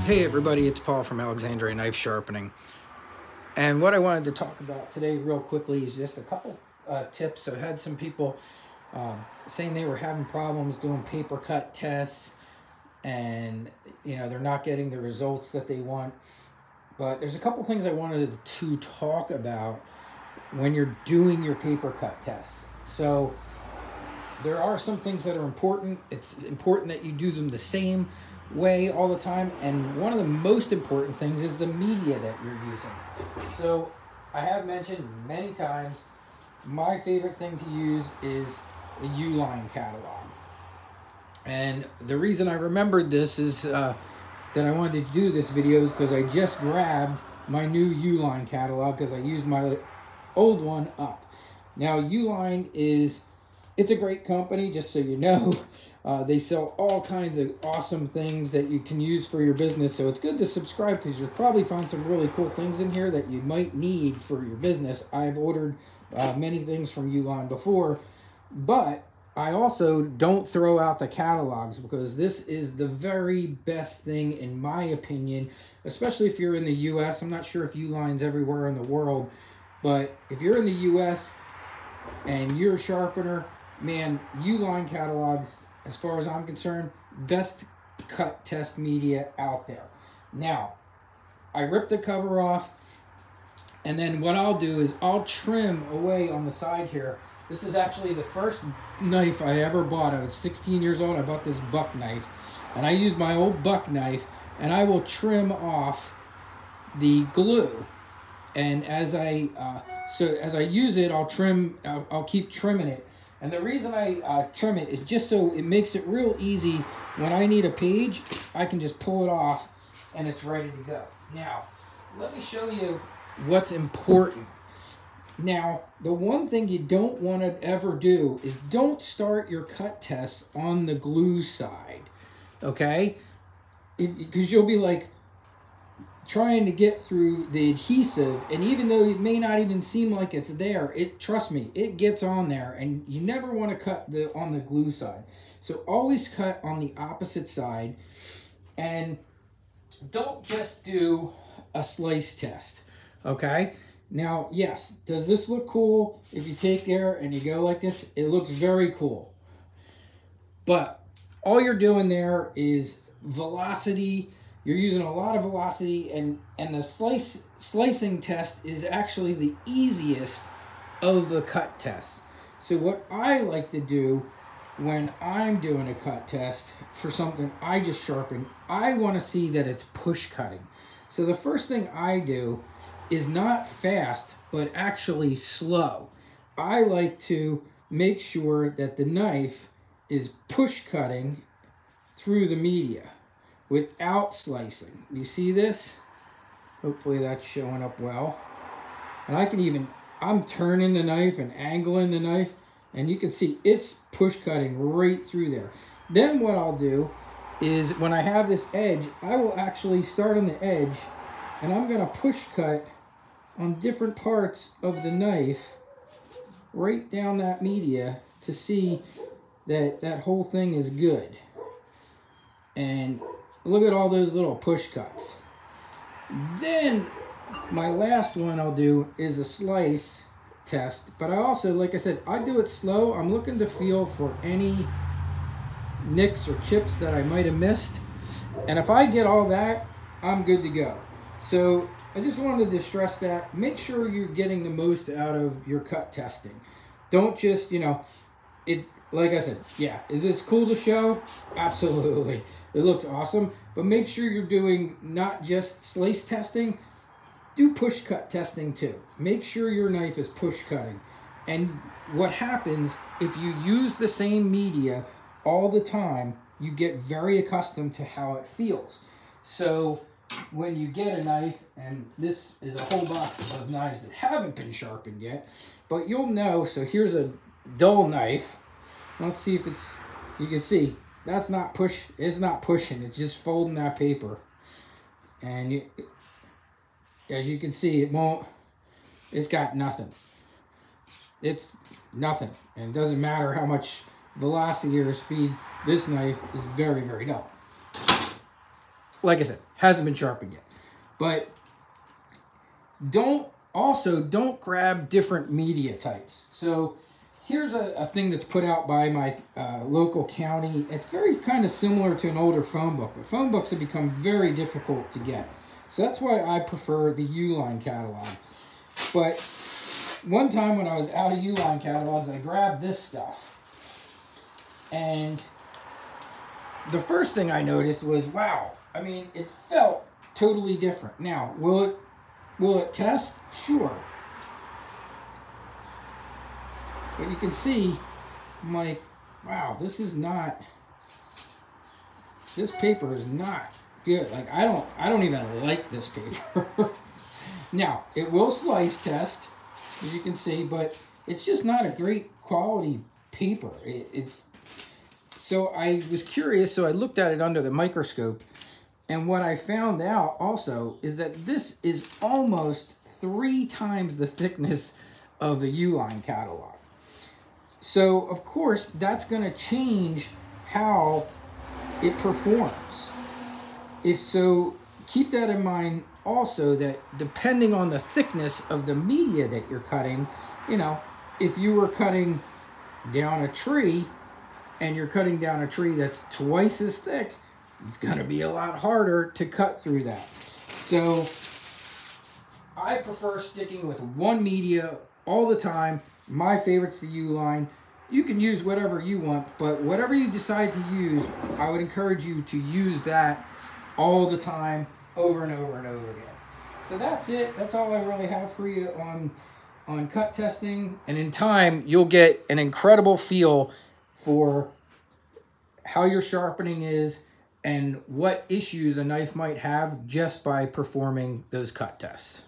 Hey everybody, it's Paul from Alexandria Knife Sharpening. And what I wanted to talk about today real quickly is just a couple tips. I've had some people saying they were having problems doing paper cut tests and they're not getting the results that they want. But there's a couple things I wanted to talk about when you're doing your paper cut tests. So there are some things that are important. It's important that you do them the same way all the time, and one of the most important things is the media that you're using. So I have mentioned many times my favorite thing to use is a Uline Catalog, and the reason I remembered this is that I wanted to do this video is because I just grabbed my new Uline Catalog because I used my old one up. Now Uline it's a great company, just so you know. They sell all kinds of awesome things that you can use for your business. So it's good to subscribe because you'll probably find some really cool things in here that you might need for your business. I've ordered many things from Uline before, but I also don't throw out the catalogs because this is the very best thing in my opinion, especially if you're in the US. I'm not sure if Uline's everywhere in the world, but if you're in the US and you're a sharpener, man, Uline Catalogs, as far as I'm concerned, best cut test media out there. Now, I rip the cover off, and then what I'll do is I'll trim away on the side here. This is actually the first knife I ever bought. I was 16 years old. I bought this buck knife, and I used my old buck knife, and I will trim off the glue. And as I use it, I'll keep trimming it. And the reason I trim it is just so it makes it real easy. When I need a page, I can just pull it off and it's ready to go. Now, let me show you what's important. Now, the one thing you don't want to ever do is don't start your cut tests on the glue side, okay? Because you'll be like trying to get through the adhesive, and even though it may not even seem like it's there, trust me, it gets on there, and you never want to cut on the glue side. So always cut on the opposite side, and don't just do a slice test, okay? Now, yes, does this look cool? If you take there and you go like this, it looks very cool. But all you're doing there is velocity. You're using a lot of velocity, and the slicing test is actually the easiest of the cut tests. So what I like to do when I'm doing a cut test for something I just sharpened, I want to see that it's push cutting. So the first thing I do is not fast, but actually slow. I like to make sure that the knife is push cutting through the media without slicing. You see this? Hopefully that's showing up well. And I'm turning the knife and angling the knife, and you can see it's push cutting right through there. Then what I'll do is when I have this edge, I will actually start on the edge, and I'm gonna push cut on different parts of the knife right down that media to see that that whole thing is good. And look at all those little push cuts. Then my last one I'll do is a slice test. But I also, like I said, I do it slow. I'm looking to feel for any nicks or chips that I might have missed. And if I get all that, I'm good to go. So I just wanted to stress that. Make sure you're getting the most out of your cut testing. Don't just, like I said, yeah, is this cool to show? Absolutely. It looks awesome, but make sure you're doing not just slice testing, do push cut testing too. Make sure your knife is push cutting. And what happens if you use the same media all the time, you get very accustomed to how it feels. So when you get a knife, and this is a whole box of knives that haven't been sharpened yet, but you'll know. So here's a dull knife. Let's see if you can see, it's not pushing, it's just folding that paper. And as you can see, it's got nothing. It's nothing. And it doesn't matter how much velocity or speed, this knife is very, very dull. like I said, hasn't been sharpened yet. But don't grab different media types. So here's a thing that's put out by my local county. It's very kind of similar to an older phone book, but phone books have become very difficult to get. So that's why I prefer the Uline Catalog. But one time when I was out of Uline Catalogs, I grabbed this stuff. And the first thing I noticed was, wow, I mean, it felt totally different. Now, will it test? Sure. But you can see, I'm like, wow, this paper is not good. Like, I don't even like this paper. Now, it will slice test, as you can see, but it's just not a great quality paper. So I was curious, so I looked at it under the microscope, and what I found out also is that this is almost 3 times the thickness of the Uline Catalog. So, of course, that's going to change how it performs. If so, keep that in mind also, that depending on the thickness of the media that you're cutting, you know, if you were cutting down a tree and you're cutting down a tree that's twice as thick, it's going to be a lot harder to cut through that. So I prefer sticking with one media all the time. My favorite's the Uline. You can use whatever you want, but whatever you decide to use, I would encourage you to use that all the time, over and over and over again. So that's it. That's all I really have for you on cut testing. And in time, you'll get an incredible feel for how your sharpening is and what issues a knife might have just by performing those cut tests.